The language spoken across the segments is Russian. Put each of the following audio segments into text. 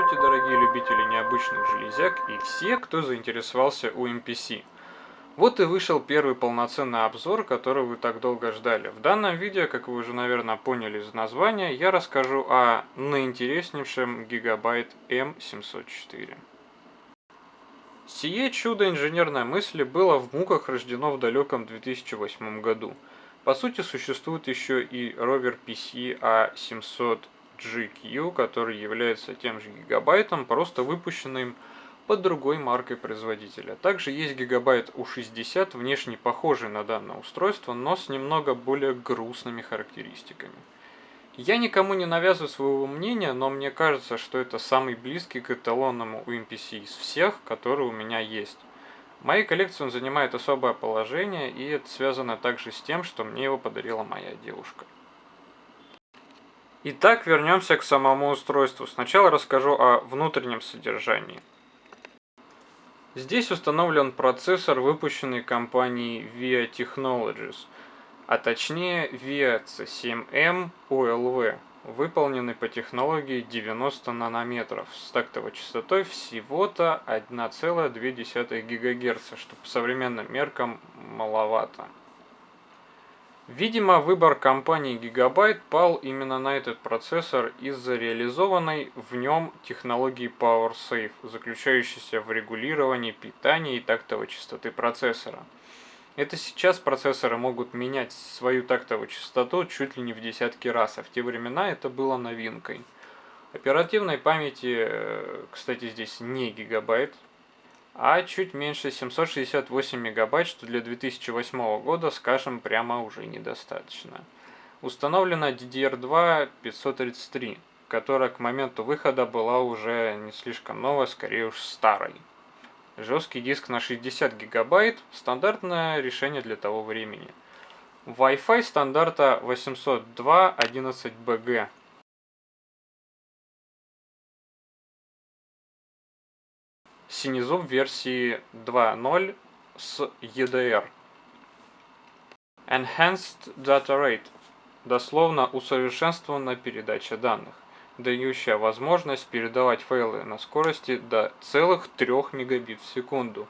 Здравствуйте, дорогие любители необычных железяк и все, кто заинтересовался UMPC. Вот и вышел первый полноценный обзор, который вы так долго ждали. В данном видео, как вы уже, наверное, поняли из названия, я расскажу о наинтереснейшем Gigabyte M704. Сие чудо инженерной мысли было в муках рождено в далеком 2008 году. По сути, существует еще и ровер PC A700GQ, который является тем же гигабайтом, просто выпущенным под другой маркой производителя. Также есть гигабайт U60, внешне похожий на данное устройство, но с немного более грустными характеристиками. Я никому не навязываю своего мнения, но мне кажется, что это самый близкий к эталонному UMPC из всех, которые у меня есть. В моей коллекции он занимает особое положение, и это связано также с тем, что мне его подарила моя девушка. Итак, вернемся к самому устройству. Сначала расскажу о внутреннем содержании. Здесь установлен процессор, выпущенный компанией VIA Technologies, а точнее VIA C7M OLV, выполненный по технологии 90 нанометров с тактовой частотой всего-то 1,2 ГГц, что по современным меркам маловато. Видимо, выбор компании Gigabyte пал именно на этот процессор из-за реализованной в нем технологии PowerSafe, заключающейся в регулировании питания и тактовой частоты процессора. Это сейчас процессоры могут менять свою тактовую частоту чуть ли не в десятки раз, а в те времена это было новинкой. Оперативной памяти, кстати, здесь не гигабайт, а чуть меньше 768 мегабайт, что для 2008 года, скажем, прямо уже недостаточно. Установлена DDR2 533, которая к моменту выхода была уже не слишком новой, скорее уж старой. Жесткий диск на 60 гигабайт – стандартное решение для того времени. Wi-Fi стандарта 802.11bg. Синезуб версии 2.0 с EDR. Enhanced Data Rate. Дословно усовершенствованная передача данных, дающая возможность передавать файлы на скорости до целых 3 мегабит в секунду.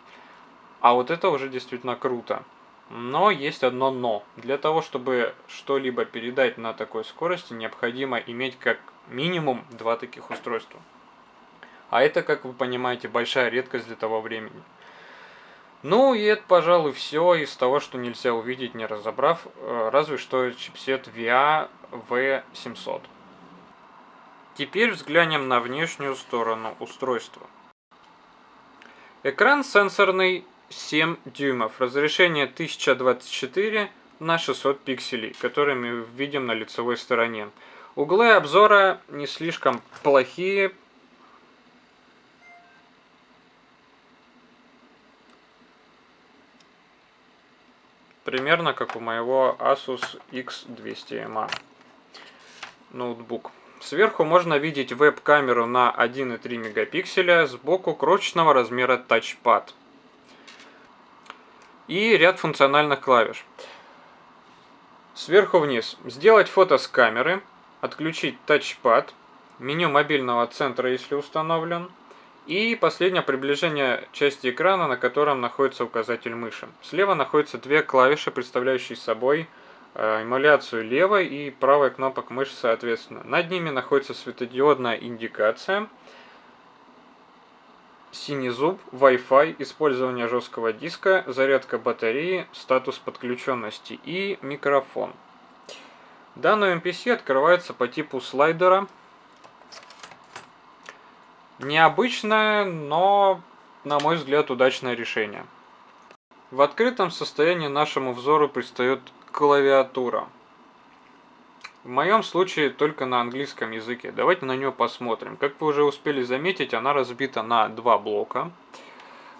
А вот это уже действительно круто. Но есть одно но. Для того, чтобы что-либо передать на такой скорости, необходимо иметь как минимум 2 таких устройства. А это, как вы понимаете, большая редкость для того времени. Ну и это, пожалуй, все из того, что нельзя увидеть, не разобрав, разве что чипсет VIA V700. Теперь взглянем на внешнюю сторону устройства. Экран сенсорный 7 дюймов, разрешение 1024 на 600 пикселей, которые мы видим на лицевой стороне. Углы обзора не слишком плохие. Примерно как у моего Asus X200MA ноутбук. Сверху можно видеть веб-камеру на 1,3 мегапикселя, сбоку крошечного размера тачпад и ряд функциональных клавиш. Сверху вниз. Сделать фото с камеры, отключить тачпад, меню мобильного центра, если установлен, и последнее приближение части экрана, на котором находится указатель мыши. Слева находятся две клавиши, представляющие собой эмуляцию левой и правой кнопок мыши соответственно. Над ними находится светодиодная индикация, синий зуб, Wi-Fi, использование жесткого диска, зарядка батареи, статус подключенности и микрофон. Данный MPC открывается по типу слайдера. Необычное, но, на мой взгляд, удачное решение. В открытом состоянии нашему взору предстает клавиатура. В моем случае только на английском языке. Давайте на нее посмотрим. Как вы уже успели заметить, она разбита на два блока.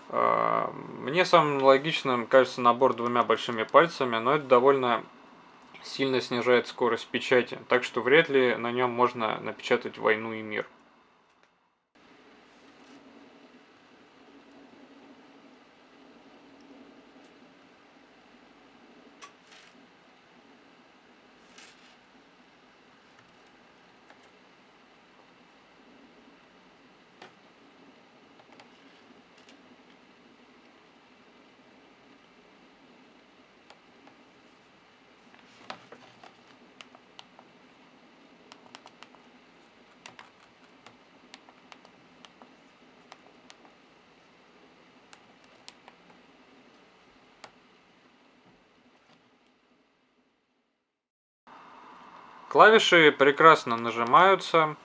Мне самым логичным кажется набор двумя большими пальцами, но это довольно сильно снижает скорость печати, так что вряд ли на нем можно напечатать «Войну и мир». Клавиши прекрасно нажимаются.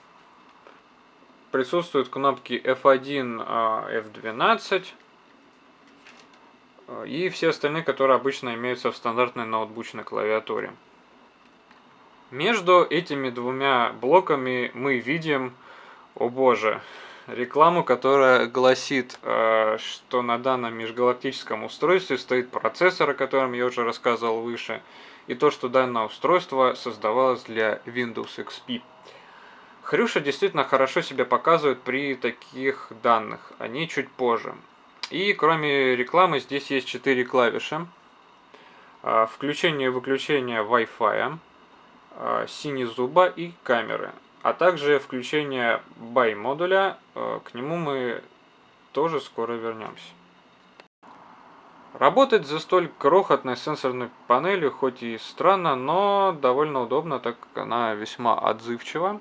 Присутствуют кнопки F1, F12 и все остальные, которые обычно имеются в стандартной ноутбучной клавиатуре. Между этими двумя блоками мы видим, о боже, рекламу, которая гласит, что на данном межгалактическом устройстве стоит процессор, о котором я уже рассказывал выше, и то, что данное устройство создавалось для Windows XP. Хрюша действительно хорошо себя показывает при таких данных, они чуть позже. И кроме рекламы здесь есть 4 клавиши. Включение и выключение Wi-Fi, синезуба и камеры. А также включение BY-модуля, к нему мы тоже скоро вернемся. Работать за столь крохотной сенсорной панелью хоть и странно, но довольно удобно, так как она весьма отзывчива.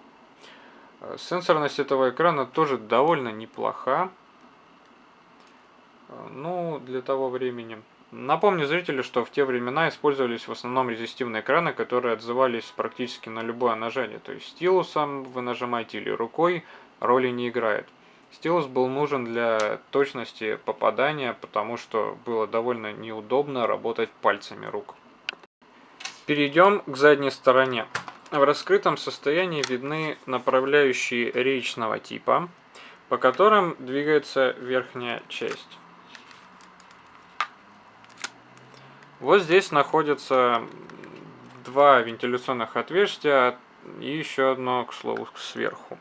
Сенсорность этого экрана тоже довольно неплоха, ну, для того времени. Напомню зрителю, что в те времена использовались в основном резистивные экраны, которые отзывались практически на любое нажатие. То есть стилусом вы нажимаете или рукой, роли не играет. Стилус был нужен для точности попадания, потому что было довольно неудобно работать пальцами рук. Перейдем к задней стороне. В раскрытом состоянии видны направляющие речного типа, по которым двигается верхняя часть. Вот здесь находятся два вентиляционных отверстия и еще одно, к слову, сверху.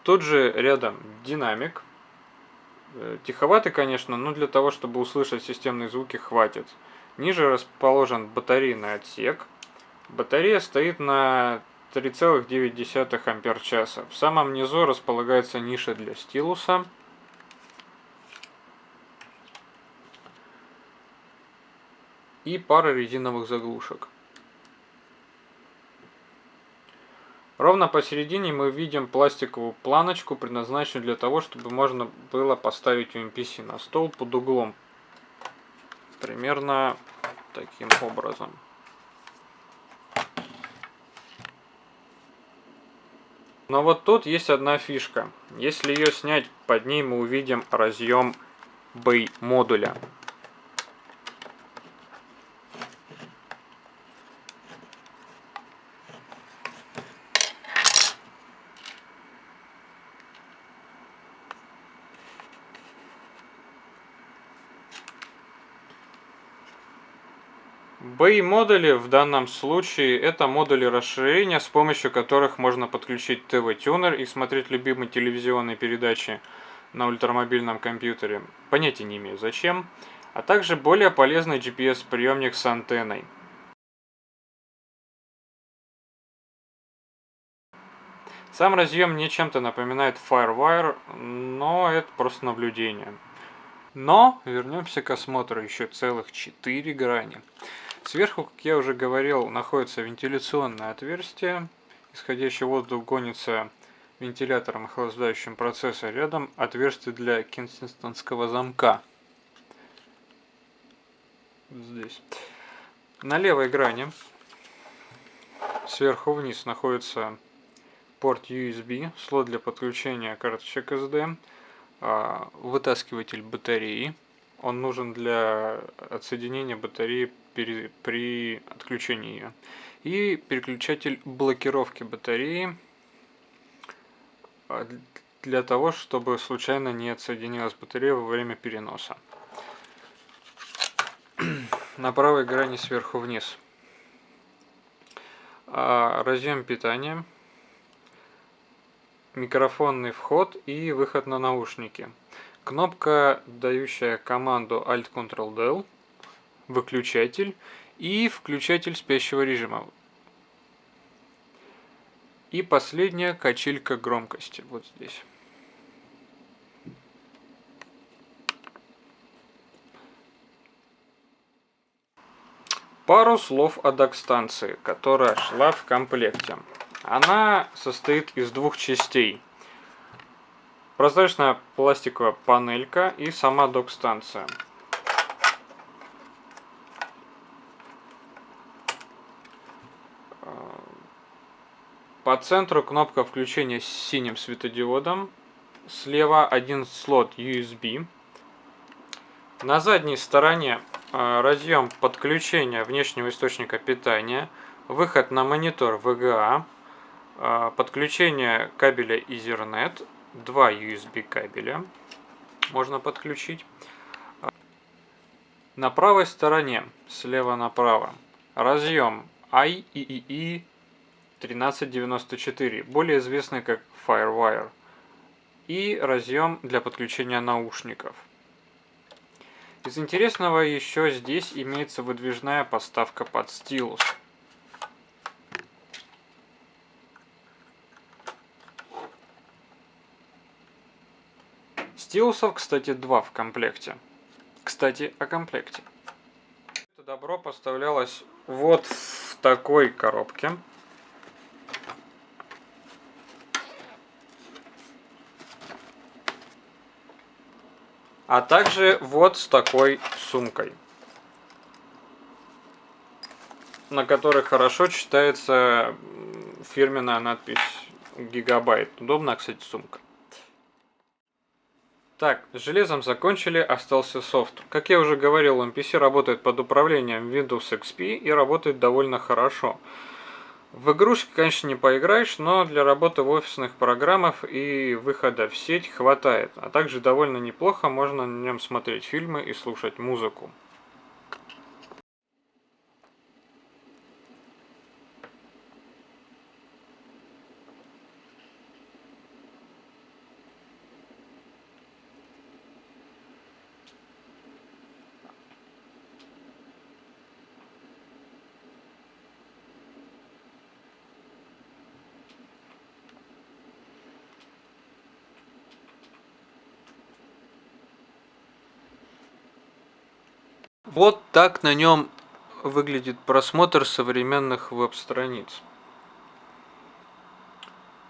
Тут же рядом динамик. Тиховатый, конечно, но для того, чтобы услышать системные звуки, хватит. Ниже расположен батарейный отсек. Батарея стоит на 3,9 ампер-часа. В самом низу располагается ниша для стилуса. И пара резиновых заглушек. Ровно посередине мы видим пластиковую планочку, предназначенную для того, чтобы можно было поставить UMPC на стол под углом. Примерно таким образом. Но вот тут есть одна фишка. Если ее снять, под ней мы увидим разъем BY-модуля. BY-модули в данном случае это модули расширения, с помощью которых можно подключить ТВ-тюнер и смотреть любимые телевизионные передачи на ультрамобильном компьютере. Понятия не имею зачем. А также более полезный GPS-приемник с антенной. Сам разъем мне чем-то напоминает FireWire, но это просто наблюдение. Но вернемся к осмотру, еще целых 4 грани. Сверху, как я уже говорил, находится вентиляционное отверстие. Исходящий воздух гонится вентилятором охлаждающим процессор. Рядом отверстие для кенсингтонского замка. Здесь. На левой грани сверху вниз находится порт USB, слот для подключения карточек SD, вытаскиватель батареи. Он нужен для отсоединения батареи при отключении ее. И переключатель блокировки батареи для того, чтобы случайно не отсоединилась батарея во время переноса. На правой грани сверху вниз. Разъем питания, микрофонный вход и выход на наушники. Кнопка, дающая команду Alt-Ctrl-Del, выключатель и включатель спящего режима. И последняя качелька громкости, вот здесь. Пару слов о док-станции, которая шла в комплекте. Она состоит из двух частей. Прозрачная пластиковая панелька и сама док-станция. По центру кнопка включения с синим светодиодом. Слева один слот USB. На задней стороне разъем подключения внешнего источника питания, выход на монитор VGA, подключение кабеля Ethernet, два USB кабеля можно подключить. На правой стороне, слева направо, разъем IEEE 1394, более известный как FireWire, и разъем для подключения наушников. Из интересного еще здесь имеется выдвижная подставка под стилус. Стилусов, кстати, два в комплекте. Кстати, о комплекте. Это добро поставлялось вот в такой коробке. А также вот с такой сумкой, на которой хорошо читается фирменная надпись Gigabyte. Удобная, кстати, сумка. Так, с железом закончили, остался софт. Как я уже говорил, MPC работает под управлением Windows XP и работает довольно хорошо. В игрушки, конечно, не поиграешь, но для работы в офисных программах и выхода в сеть хватает. А также довольно неплохо можно на нем смотреть фильмы и слушать музыку. Вот так на нем выглядит просмотр современных веб-страниц.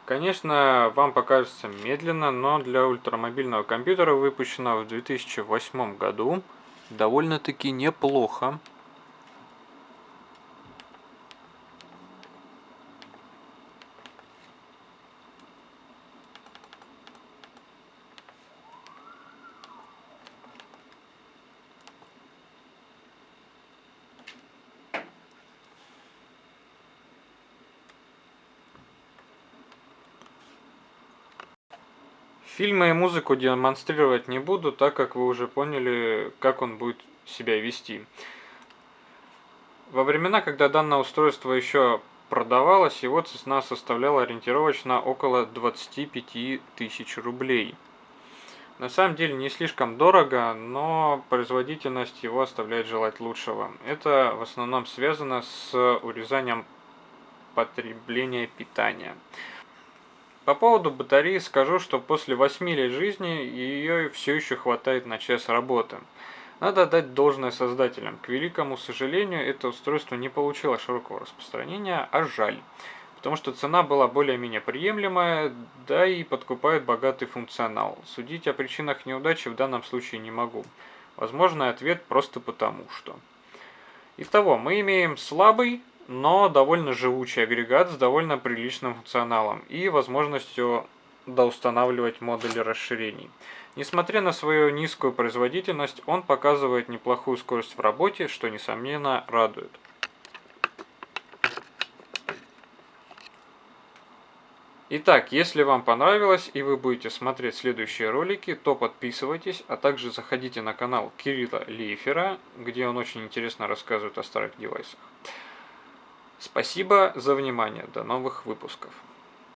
Конечно, вам покажется медленно, но для ультрамобильного компьютера, выпущенного в 2008 году, довольно-таки неплохо. Фильмы и музыку демонстрировать не буду, так как вы уже поняли, как он будет себя вести. Во времена, когда данное устройство еще продавалось, его цена составляла ориентировочно около 25 тысяч рублей. На самом деле не слишком дорого, но производительность его оставляет желать лучшего. Это в основном связано с урезанием потребления питания. По поводу батареи скажу, что после 8 лет жизни ее все еще хватает на час работы. Надо отдать должное создателям. К великому сожалению, это устройство не получило широкого распространения, а жаль. Потому что цена была более-менее приемлемая, да и подкупает богатый функционал. Судить о причинах неудачи в данном случае не могу. Возможно, ответ просто потому что. Итого, мы имеем слабый, но довольно живучий агрегат с довольно приличным функционалом и возможностью доустанавливать модули расширений. Несмотря на свою низкую производительность, он показывает неплохую скорость в работе, что несомненно радует. Итак, если вам понравилось и вы будете смотреть следующие ролики, то подписывайтесь, а также заходите на канал Кирилла Лейфера, где он очень интересно рассказывает о старых девайсах. Спасибо за внимание, до новых выпусков.